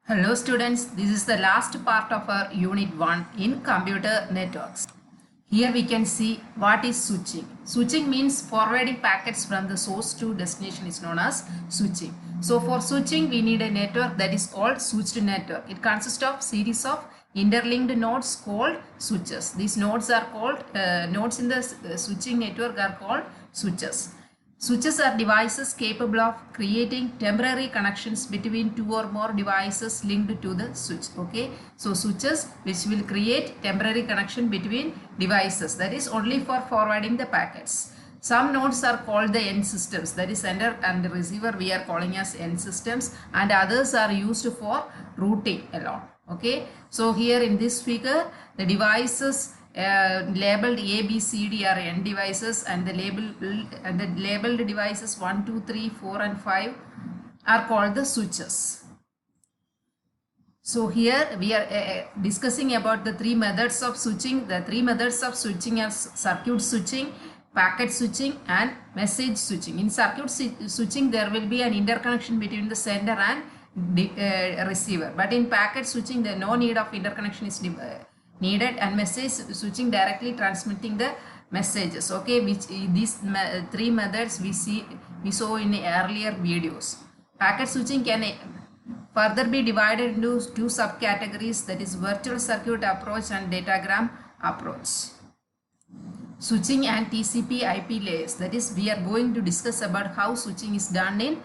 Hello students, this is the last part of our unit 1 in computer networks. Here we can see what is switching. Switching means forwarding packets from the source to destination is known as switching. So for switching we need a network that is called switched network. It consists of series of interlinked nodes called switches. These nodes are called nodes in the switching network are called switches. Switches are devices capable of creating temporary connections between two or more devices linked to the switch. Okay, so switches which will create temporary connection between devices, that is only for forwarding the packets. Some nodes are called the end systems, that is sender and receiver we are calling as end systems, and others are used for routing alone. Okay, so here in this figure the devices labeled A, B, C, D are N devices, and the labeled devices 1, 2, 3, 4 and 5 are called the switches. So here we are discussing about the three methods of switching. The three methods of switching are circuit switching, packet switching and message switching. In circuit switching there will be an interconnection between the sender and receiver, but in packet switching there no need of interconnection is needed, and message switching directly transmitting the messages. Okay, which these three methods we saw in earlier videos. Packet switching can further be divided into two subcategories, that is virtual circuit approach and datagram approach. Switching and TCP IP layers, that is we are going to discuss about how switching is done in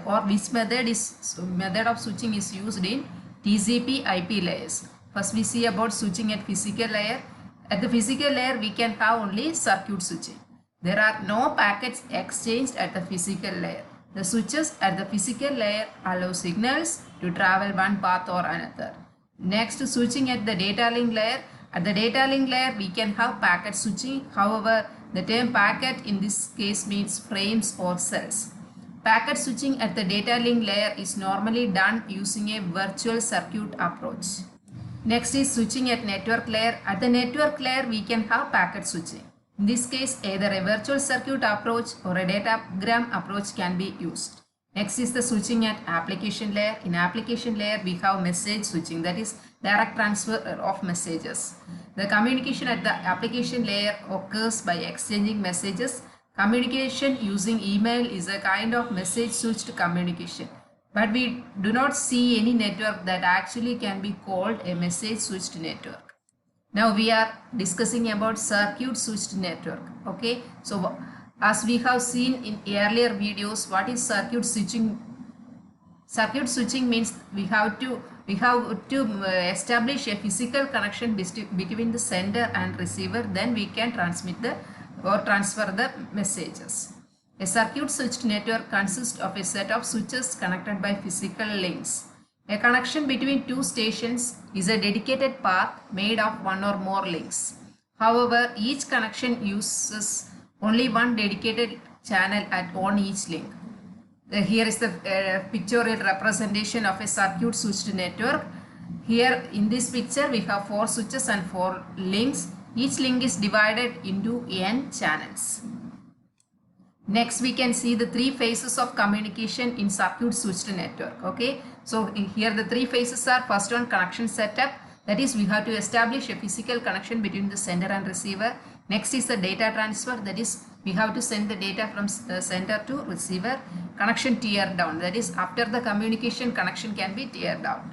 or which method of switching is used in TCP IP layers. First we see about switching at physical layer. At the physical layer we can have only circuit switching. There are no packets exchanged at the physical layer. The switches at the physical layer allow signals to travel one path or another. Next, switching at the data link layer. At the data link layer we can have packet switching. However, the term packet in this case means frames or cells. Packet switching at the data link layer is normally done using a virtual circuit approach. Next is switching at network layer. At the network layer we can have packet switching. In this case either a virtual circuit approach or a datagram approach can be used. Next is the switching at application layer. In application layer we have message switching, that is direct transfer of messages. The communication at the application layer occurs by exchanging messages. Communication using email is a kind of message switched communication. But we do not see any network that actually can be called a message switched network. Now we are discussing about circuit switched network. Okay, so as we have seen in earlier videos, what is circuit switching? Circuit switching means we have to establish a physical connection between the sender and receiver, then we can transmit or transfer the messages. A circuit switched network consists of a set of switches connected by physical links. A connection between two stations is a dedicated path made of one or more links. However, each connection uses only one dedicated channel on each link. Here is the pictorial representation of a circuit switched network. Here in this picture we have 4 switches and 4 links. Each link is divided into n channels. Next we can see the 3 phases of communication in circuit switched network. Okay, so here the 3 phases are: first one, connection setup, that is we have to establish a physical connection between the sender and receiver. Next is the data transfer, that is we have to send the data from sender to receiver. Connection tear down, that is after the communication connection can be tear down.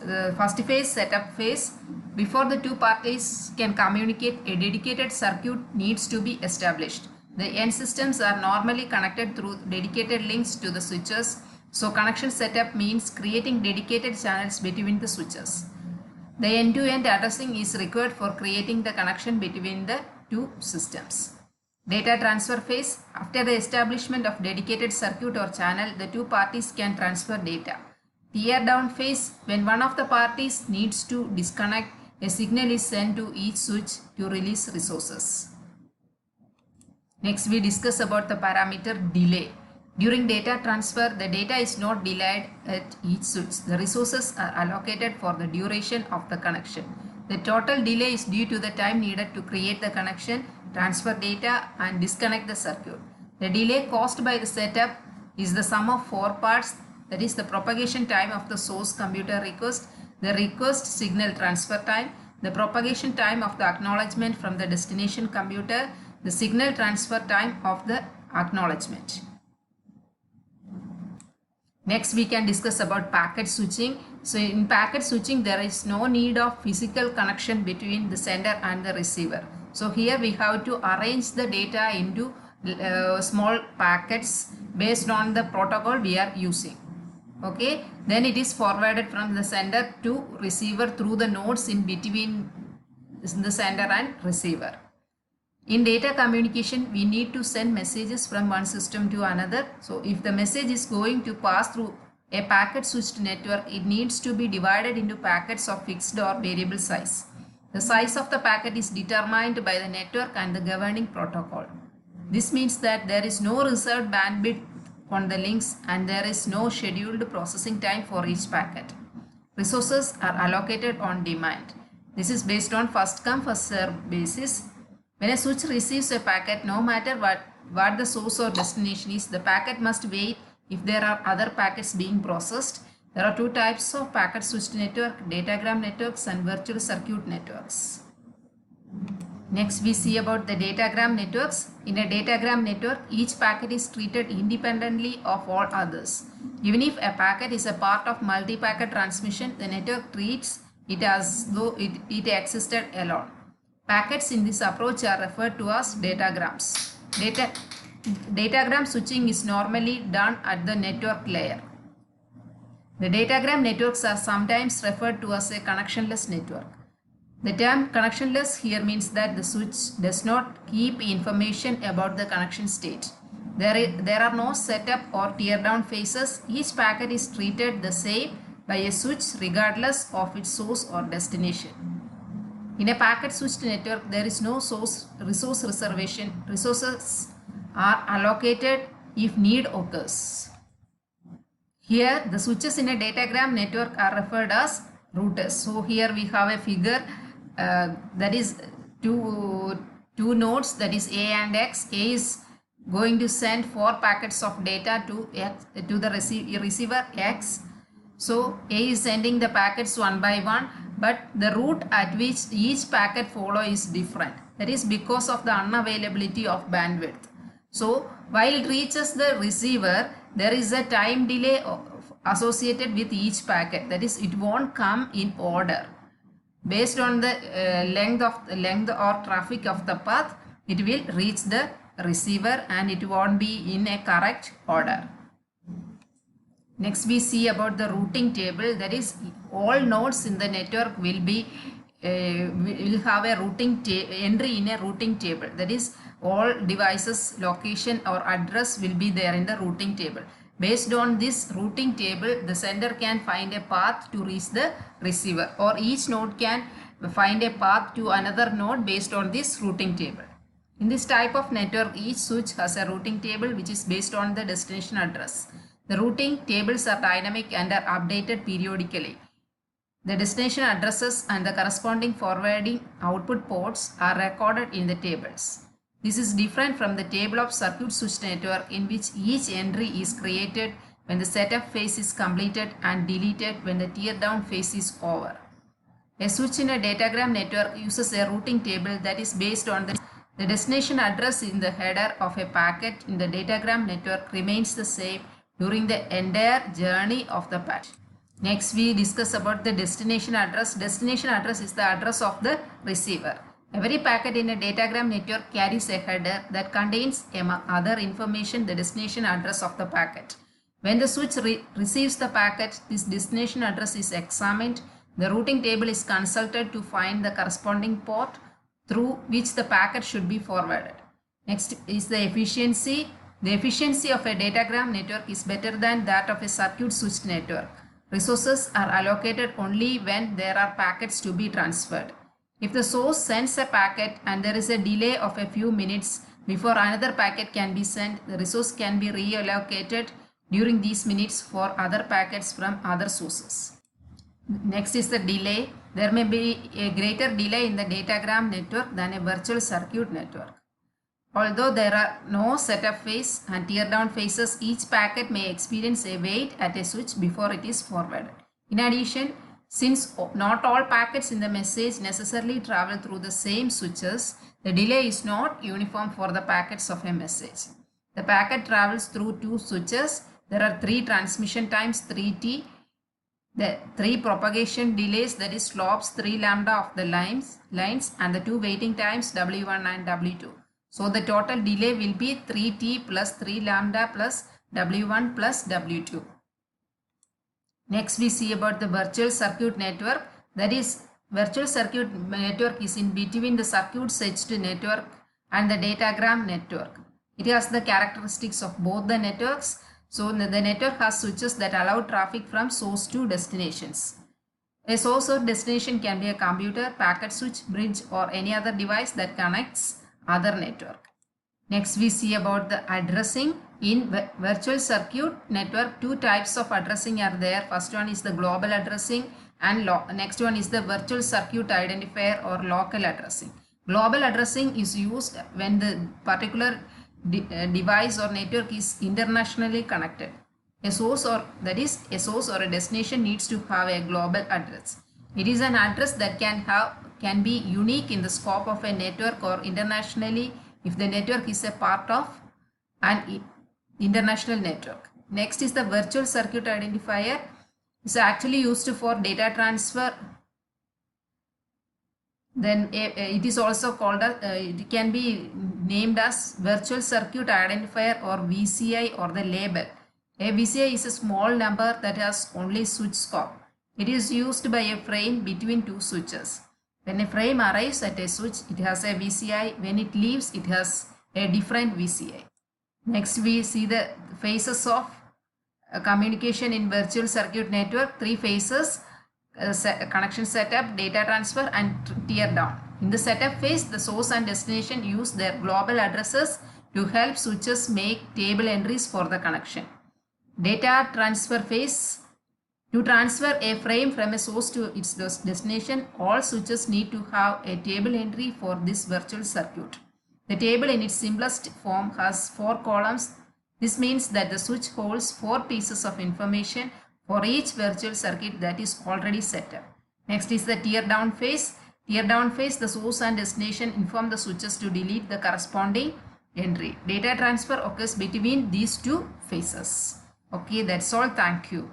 The first phase, setup phase. Before the two parties can communicate, a dedicated circuit needs to be established. The end systems are normally connected through dedicated links to the switches. So connection setup means creating dedicated channels between the switches. The end-to-end addressing is required for creating the connection between the two systems. Data transfer phase. After the establishment of dedicated circuit or channel, the two parties can transfer data. Tear down phase. When one of the parties needs to disconnect, a signal is sent to each switch to release resources. Next we discuss about the parameter delay. During data transfer, the data is not delayed at each switch. The resources are allocated for the duration of the connection. The total delay is due to the time needed to create the connection, transfer data and disconnect the circuit. The delay caused by the setup is the sum of 4 parts. that is the propagation time of the source computer request, the request signal transfer time, the propagation time of the acknowledgement from the destination computer, the signal transfer time of the acknowledgement. Next we can discuss about packet switching. So in packet switching there is no need of physical connection between the sender and the receiver. So here we have to arrange the data into small packets based on the protocol we are using. Okay, then it is forwarded from the sender to receiver through the nodes in between the sender and receiver. In data communication, we need to send messages from one system to another. So if the message is going to pass through a packet switched network, it needs to be divided into packets of fixed or variable size. The size of the packet is determined by the network and the governing protocol. This means that there is no reserved bandwidth on the links and there is no scheduled processing time for each packet. Resources are allocated on demand. This is based on first come first served basis. When a switch receives a packet, no matter what the source or destination is, the packet must wait if there are other packets being processed. There are two types of packet switched network, datagram networks and virtual circuit networks. Next we see about the datagram networks. In a datagram network, each packet is treated independently of all others. Even if a packet is a part of multi-packet transmission, the network treats it as though it existed alone. Packets in this approach are referred to as datagrams. Datagram switching is normally done at the network layer. The datagram networks are sometimes referred to as a connectionless network. The term connectionless here means that the switch does not keep information about the connection state. There are no setup or tear down phases. Each packet is treated the same by a switch regardless of its source or destination. In a packet switched network, there is no resource reservation. Resources are allocated if need occurs. Here, the switches in a datagram network are referred as routers. So here we have a figure that is two nodes, that is A and X. A is going to send 4 packets of data to the receiver X. So A is sending the packets one by one, but the route at which each packet follow is different. That is because of the unavailability of bandwidth. So while it reaches the receiver, there is a time delay associated with each packet. That is, it won't come in order. Based on the length or traffic of the path, it will reach the receiver and it won't be in a correct order. Next we see about the routing table. That is, all nodes in the network will have a routing entry in a routing table. That is, all devices location or address will be there in the routing table. Based on this routing table, the sender can find a path to reach the receiver, or each node can find a path to another node based on this routing table. In this type of network, each switch has a routing table which is based on the destination address. The routing tables are dynamic and are updated periodically. The destination addresses and the corresponding forwarding output ports are recorded in the tables. This is different from the table of circuit switched network, in which each entry is created when the setup phase is completed and deleted when the tear down phase is over. A switch in a datagram network uses a routing table that is based on the destination address in the header of a packet in the datagram network remains the same during the entire journey of the packet. Next we discuss about the destination address. Destination address is the address of the receiver. Every packet in a datagram network carries a header that contains, among other information, the destination address of the packet. When the switch receives the packet, this destination address is examined. The routing table is consulted to find the corresponding port through which the packet should be forwarded. Next is the efficiency. The efficiency of a datagram network is better than that of a circuit switched network. Resources are allocated only when there are packets to be transferred. If the source sends a packet and there is a delay of a few minutes before another packet can be sent, the resource can be reallocated during these minutes for other packets from other sources. Next is the delay. There may be a greater delay in the datagram network than a virtual circuit network. Although there are no setup phase and tear down phases, each packet may experience a wait at a switch before it is forwarded. In addition, since not all packets in the message necessarily travel through the same switches, the delay is not uniform for the packets of a message. The packet travels through two switches. There are 3 transmission times 3t, the 3 propagation delays, that is slopes 3 lambda of the lines, and the 2 waiting times W1 and W2. So the total delay will be 3t plus 3 lambda plus W1 plus W2. Next we see about the virtual circuit network. That is, virtual circuit network is in between the circuit etched network and the datagram network. It has the characteristics of both the networks. So the network has switches that allow traffic from source to destinations. A source or destination can be a computer, packet switch, bridge, or any other device that connects other network. Next we see about the addressing. In virtual circuit network, 2 types of addressing are there. First one is the global addressing and next one is the virtual circuit identifier or local addressing. Global addressing is used when the particular device or network is internationally connected. A source or a destination needs to have a global address. It is an address that can be unique in the scope of a network or internationally if the network is a part of an international network. Next is the virtual circuit identifier. It's actually used for data transfer. Then it is also called as, it can be named as virtual circuit identifier or VCI or the label. A VCI is a small number that has only switch scope. It is used by a frame between 2 switches. When a frame arrives at a switch, it has a VCI. When it leaves, it has a different VCI. Next we see the phases of communication in virtual circuit network. 3 phases: connection setup, data transfer, and tear down. In the setup phase, the source and destination use their global addresses to help switches make table entries for the connection. Data transfer phase: to transfer a frame from a source to its destination, all switches need to have a table entry for this virtual circuit. The table in its simplest form has 4 columns. This means that the switch holds 4 pieces of information for each virtual circuit that is already set up. Next is the tear down phase. Tear down phase, the source and destination inform the switches to delete the corresponding entry. Data transfer occurs between these 2 phases. Okay, that's all. Thank you.